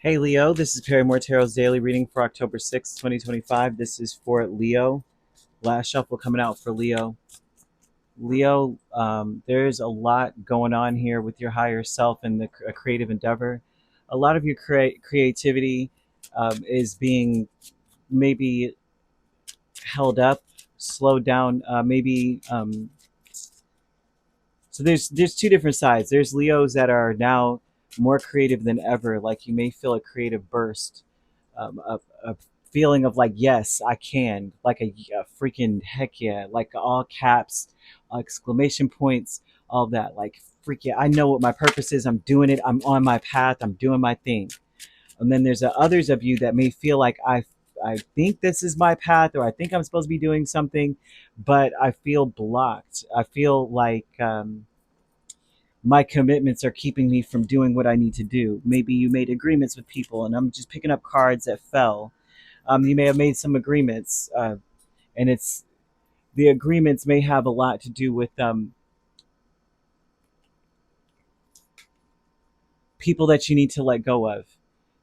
Hey Leo, this is Perrymore Tarot's daily reading for October 6th, 2025. This is for Leo. Last shuffle coming out for Leo. Leo, there's a lot going on here with your higher self and the creative endeavor. A lot of your creativity is being maybe held up, slowed down, maybe. So there's two different sides. There's Leos that are now more creative than ever. Like you may feel a creative burst, a feeling of like, yes, I can, like a freaking heck yeah, like all caps, exclamation points, all that. Like freak yeah, I know what my purpose is. I'm doing it. I'm on my path. I'm doing my thing. And then there's others of you that may feel like I think this is my path, or I think I'm supposed to be doing something, but I feel blocked. I feel like my commitments are keeping me from doing what I need to do. Maybe you made agreements with people, and I'm just picking up cards that fell. You may have made some agreements, and it's the agreements may have a lot to do with people that you need to let go of.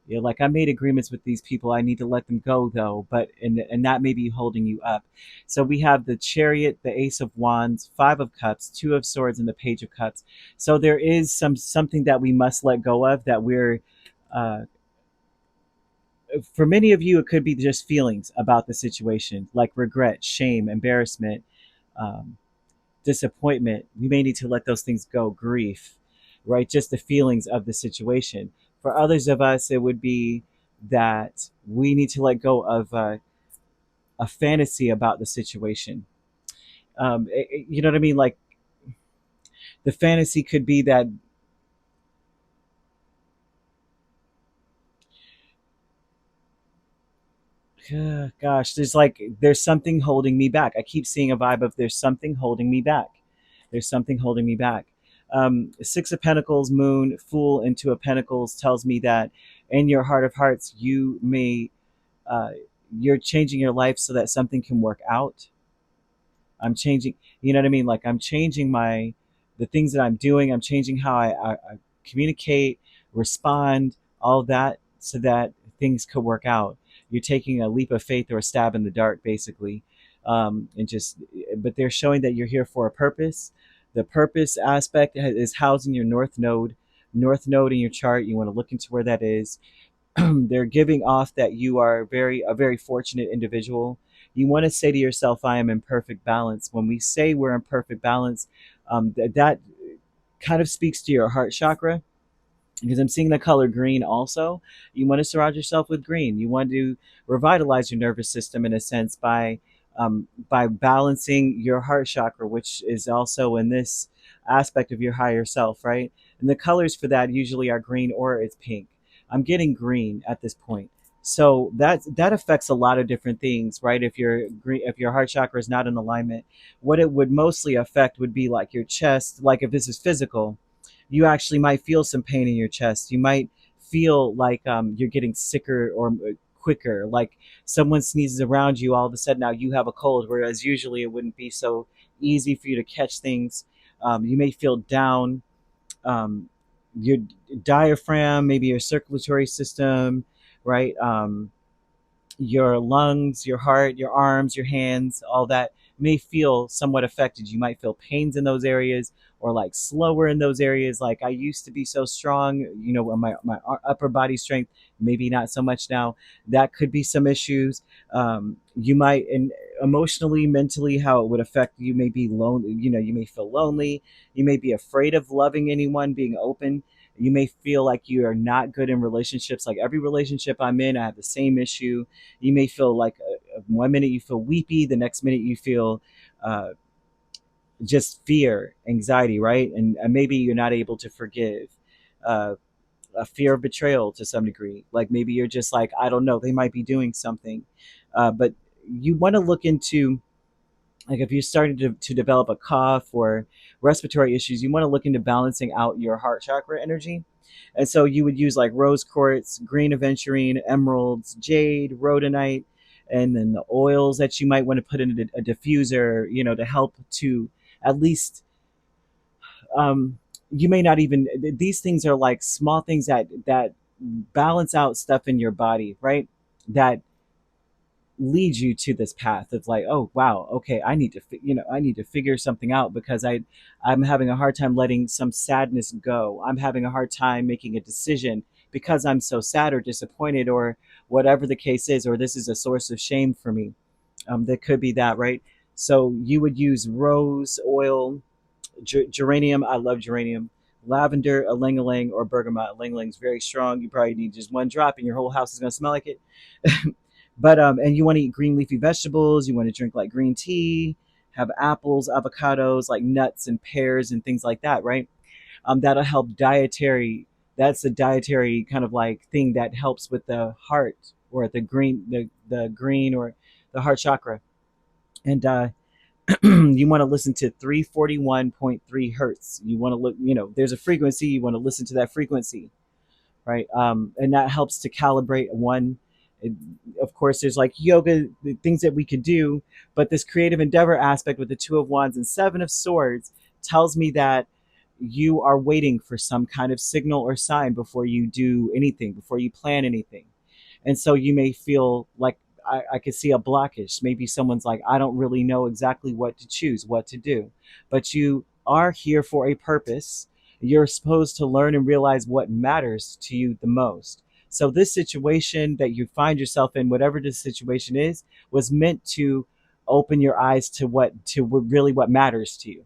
You know, like I made agreements with these people, I need to let them go though, but and that may be holding you up. So we have the Chariot, the Ace of Wands, Five of Cups, Two of Swords, and the Page of Cups. So there is something that we must let go of, that we're uh, for many of you, it could be just feelings about the situation, like regret, shame, embarrassment, um, disappointment. We may need to let those things go, grief, right? Just the feelings of the situation. For others of us, it would be that we need to let go of a fantasy about the situation. You know what I mean? Like the fantasy could be that, gosh, there's something holding me back. I keep seeing a vibe of there's something holding me back. There's something holding me back. Six of Pentacles, Moon, Fool, and Two of Pentacles tells me that in your heart of hearts, uh, you're changing your life so that something can work out. I'm changing, you know what I mean? Like I'm changing the things that I'm doing. I'm changing how I communicate, respond, all that, so that things could work out. You're taking a leap of faith or a stab in the dark, basically. And just, but they're showing that you're here for a purpose. The purpose aspect is housing your North node in your chart. You want to look into where that is. They're giving off that you are a very fortunate individual. You want to say to yourself, I am in perfect balance. When we say we're in perfect balance, that kind of speaks to your heart chakra, because I'm seeing the color green also. You want to surround yourself with green. You want to revitalize your nervous system in a sense by balancing your heart chakra, which is also in this aspect of your higher self, right? And the colors for that usually are green or it's pink. I'm getting green at this point. So that affects a lot of different things, right? If your heart chakra is not in alignment, what it would mostly affect would be like your chest. Like if this is physical, you actually might feel some pain in your chest. You might feel like you're getting sicker or quicker. Like someone sneezes around you, all of a sudden now you have a cold, whereas usually it wouldn't be so easy for you to catch things. You may feel down. Your diaphragm, maybe your circulatory system, right? Your lungs, your heart, your arms, your hands, all that may feel somewhat affected. You might feel pains in those areas, or like slower in those areas. Like I used to be so strong, you know, my upper body strength, maybe not so much now. That could be some issues. You might, and emotionally, mentally, how it would affect you may be lonely. You know, you may feel lonely. You may be afraid of loving anyone, being open. You may feel like you are not good in relationships. Like every relationship I'm in, I have the same issue. You may feel like one minute you feel weepy, the next minute you feel uh, just fear, anxiety, right? And maybe you're not able to forgive. Uh, a fear of betrayal to some degree. Like maybe you're just like, I don't know, they might be doing something. But you want to look into, like if you're starting to develop a cough or respiratory issues, you want to look into balancing out your heart chakra energy. And so you would use like rose quartz, green aventurine, emeralds, jade, rhodonite, and then the oils that you might want to put in a diffuser, you know, to help to at least, you may not even, these things are like small things that balance out stuff in your body, right? That leads you to this path of like, oh wow, okay, I need to I need to figure something out because I'm having a hard time letting some sadness go. I'm having a hard time making a decision because I'm so sad or disappointed or whatever the case is, or this is a source of shame for me. That could be that, right? So you would use rose oil, geranium. I love geranium. Lavender, a ling or bergamot. A ling is very strong. You probably need just one drop, and your whole house is going to smell like it. But and you want to eat green leafy vegetables. You want to drink like green tea, have apples, avocados, like nuts and pears and things like that, right? That'll help dietary. That's the dietary kind of like thing that helps with the heart or the green or the heart chakra. And you want to listen to 341.3 hertz. You want to look, there's a frequency. You want to listen to that frequency, right? And that helps to calibrate one. Of course, there's like yoga, the things that we could do, but this creative endeavor aspect with the Two of Wands and Seven of Swords tells me that you are waiting for some kind of signal or sign before you do anything, before you plan anything. And so you may feel like I could see a blockage. Maybe someone's like, I don't really know exactly what to choose, what to do. But you are here for a purpose. You're supposed to learn and realize what matters to you the most. So this situation that you find yourself in, whatever this situation is, was meant to open your eyes to really what matters to you.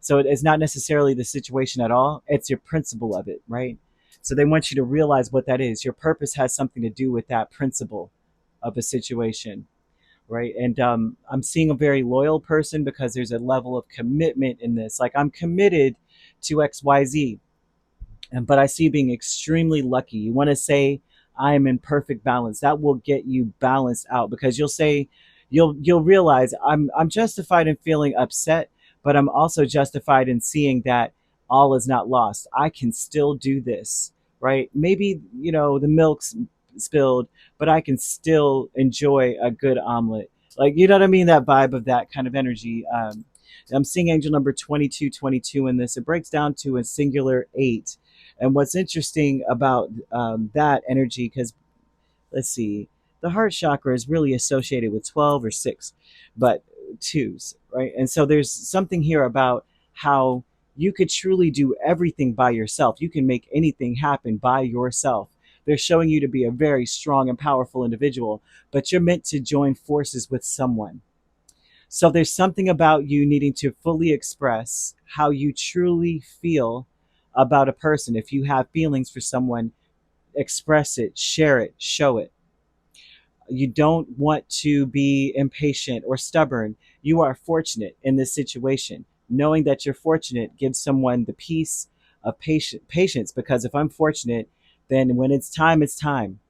So it's not necessarily the situation at all. It's your principle of it, right? So they want you to realize what that is. Your purpose has something to do with that principle of a situation, right? And I'm seeing a very loyal person because there's a level of commitment in this. Like I'm committed to XYZ, but I see being extremely lucky. You want to say I am in perfect balance. That will get you balanced out because you'll realize I'm justified in feeling upset, but I'm also justified in seeing that all is not lost. I can still do this, right? Maybe the milk's spilled, but I can still enjoy a good omelet. Like you know what I mean? That vibe of that kind of energy. I'm seeing angel number 2222 in this. It breaks down to a singular 8. And what's interesting about that energy, because let's see, the heart chakra is really associated with 12 or 6, but twos, right? And so there's something here about how you could truly do everything by yourself. You can make anything happen by yourself. They're showing you to be a very strong and powerful individual, but you're meant to join forces with someone. So there's something about you needing to fully express how you truly feel about a person. If you have feelings for someone, express it, share it, show it. You don't want to be impatient or stubborn. You are fortunate in this situation. Knowing that you're fortunate gives someone the peace of patience, because if I'm fortunate, then when it's time, it's time.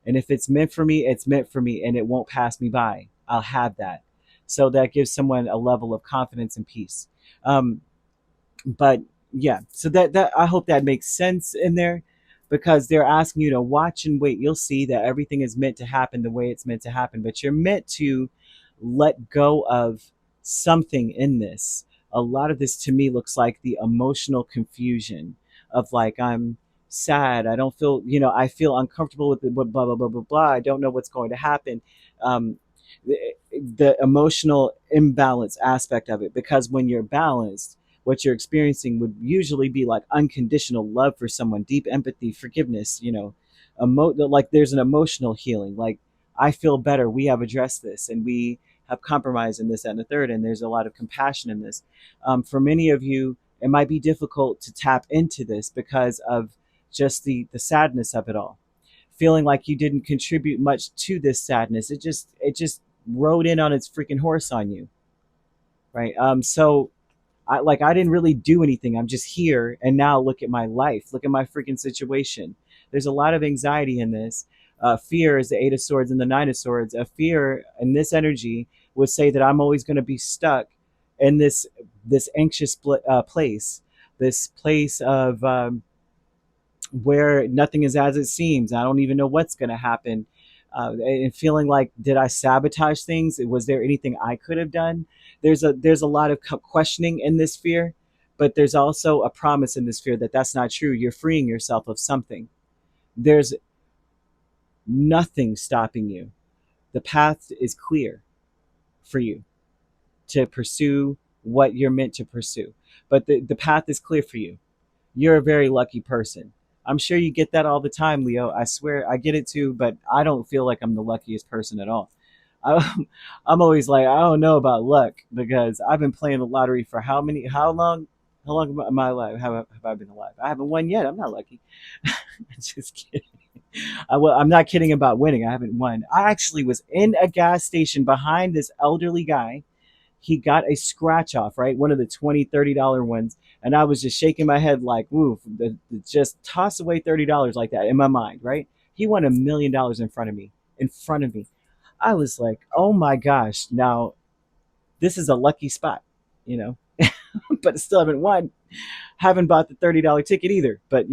And if it's meant for me, it's meant for me and it won't pass me by. I'll have that. So that gives someone a level of confidence and peace. But yeah, so that I hope that makes sense in there, because they're asking you to watch and wait. You'll see that everything is meant to happen the way it's meant to happen, but you're meant to let go of something in this. A lot of this to me looks like the emotional confusion of like, I'm sad, I don't feel, I feel uncomfortable with it, blah blah blah blah blah. I don't know what's going to happen. um, the emotional imbalance aspect of it, because when you're balanced, what you're experiencing would usually be like unconditional love for someone, deep empathy, forgiveness, like there's an emotional healing. Like, I feel better, we have addressed this and we have compromised in this, that, and the third, and there's a lot of compassion in this. For many of you, it might be difficult to tap into this because of just the sadness of it all, feeling like you didn't contribute much to this sadness. It just rode in on its freaking horse on you, right? So I didn't really do anything. I'm just here, and now look at my life. Look at my freaking situation. There's a lot of anxiety in this. Fear is the Eight of Swords and the Nine of Swords. A fear in this energy would say that I'm always going to be stuck in this anxious place, this place of where nothing is as it seems. I don't even know what's going to happen. And feeling like, did I sabotage things? Was there anything I could have done? There's a lot of questioning in this fear, but there's also a promise in this fear that that's not true. You're freeing yourself of something. There's nothing stopping you. The path is clear for you to pursue what you're meant to pursue. But the path is clear for you. You're a very lucky person. I'm sure you get that all the time, Leo. I swear I get it too, but I don't feel like I'm the luckiest person at all. I, I'm always like, I don't know about luck because I've been playing the lottery for how long am I alive? Have I been alive? I haven't won yet. I'm not lucky. Just kidding. I'm not kidding about winning. I haven't won. I actually was in a gas station behind this elderly guy. He got a scratch off, right? One of the $20, $30 ones. And I was just shaking my head like, woof, just toss away $30 like that in my mind, right? He won $1 million in front of me. I was like, oh my gosh, now this is a lucky spot, you know, but I still haven't won. Haven't bought the $30 ticket either, but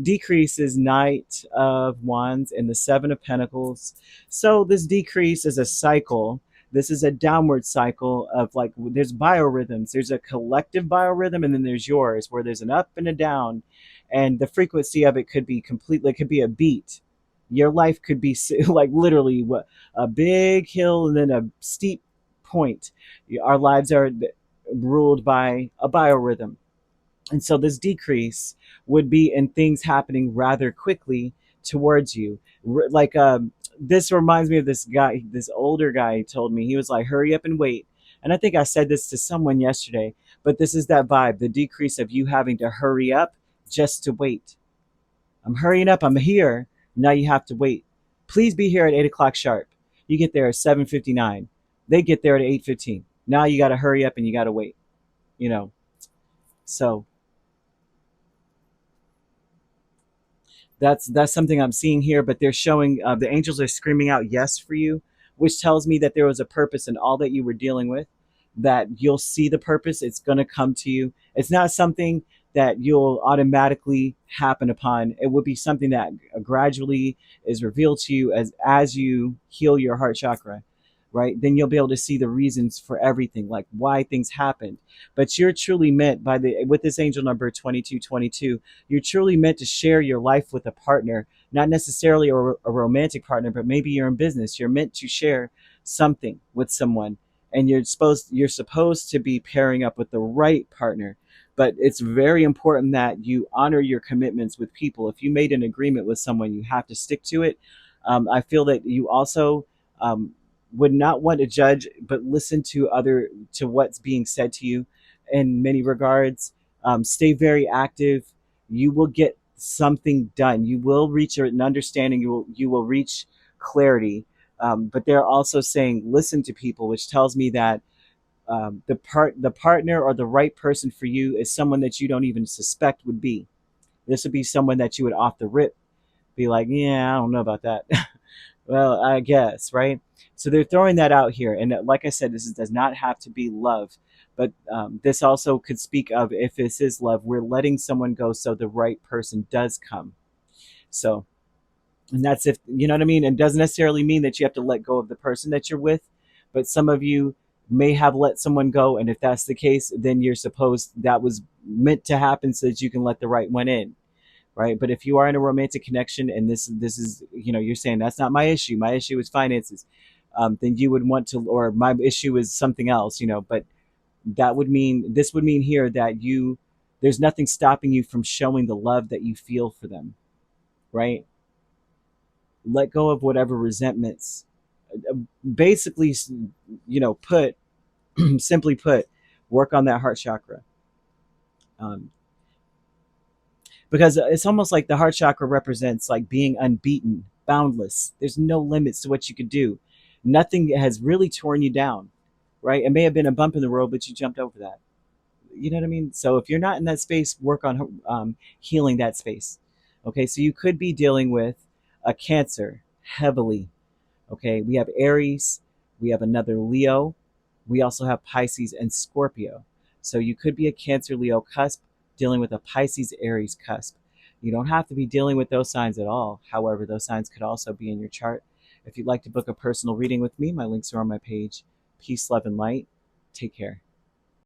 decrease is Knight of Wands and the Seven of Pentacles. So this decrease is a cycle. This is a downward cycle of like there's biorhythms. There's a collective biorhythm, and then there's yours, where there's an up and a down, and the frequency of it could be completely. It could be a beat. Your life could be like literally what a big hill and then a steep point. Our lives are ruled by a biorhythm, and so this decrease would be in things happening rather quickly towards you. Like this reminds me of this guy, this older guy told me, he was like, hurry up and wait. And I think I said this to someone yesterday, but this is that vibe, the decrease of you having to hurry up just to wait. I'm hurrying up, I'm here. Now you have to wait. Please be here at 8 o'clock sharp. You get there at 7:59. They get there at 8:15. Now you got to hurry up and you got to wait, you know. So that's something I'm seeing here, but they're showing the angels are screaming out yes for you, which tells me that there was a purpose in all that you were dealing with, that you'll see the purpose. It's going to come to you. It's not something that you'll automatically happen upon. It would be something that gradually is revealed to you as you heal your heart chakra, right? Then you'll be able to see the reasons for everything, like why things happened. But you're truly meant with this angel number 2222, you're truly meant to share your life with a partner, not necessarily a romantic partner, but maybe you're in business. You're meant to share something with someone, and you're supposed to be pairing up with the right partner. But it's very important that you honor your commitments with people. If you made an agreement with someone, you have to stick to it. I feel that you also would not want to judge, but listen to what's being said to you in many regards. Stay very active. You will get something done. You will reach an understanding. You will reach clarity. But they're also saying listen to people, which tells me that the partner or the right person for you is someone that you don't even suspect would be. This would be someone that you would off the rip be like, yeah, I don't know about that. Well, I guess, right? So they're throwing that out here, and like I said, does not have to be love, but this also could speak of, if this is love, we're letting someone go so the right person does come. So, and that's, if you know what I mean. It doesn't necessarily mean that you have to let go of the person that you're with, but some of you may have let someone go, and if that's the case, then you're supposed that was meant to happen so that you can let the right one in, right? But if you are in a romantic connection and this is, you're saying that's not my issue, my issue is finances, then you would want to, or my issue is something else, but this would mean here that there's nothing stopping you from showing the love that you feel for them, right? Let go of whatever resentments. Basically, put simply put, work on that heart chakra. Um, because it's almost like the heart chakra represents like being unbeaten, boundless. There's no limits to what you could do. Nothing has really torn you down, right? It may have been a bump in the road, but you jumped over that. You know what I mean? So if you're not in that space, work on healing that space. Okay, so you could be dealing with a Cancer heavily. Okay, we have Aries, we have another Leo, we also have Pisces and Scorpio. So you could be a Cancer Leo cusp dealing with a Pisces Aries cusp. You don't have to be dealing with those signs at all. However, those signs could also be in your chart. If you'd like to book a personal reading with me, my links are on my page. Peace, love, and light. Take care.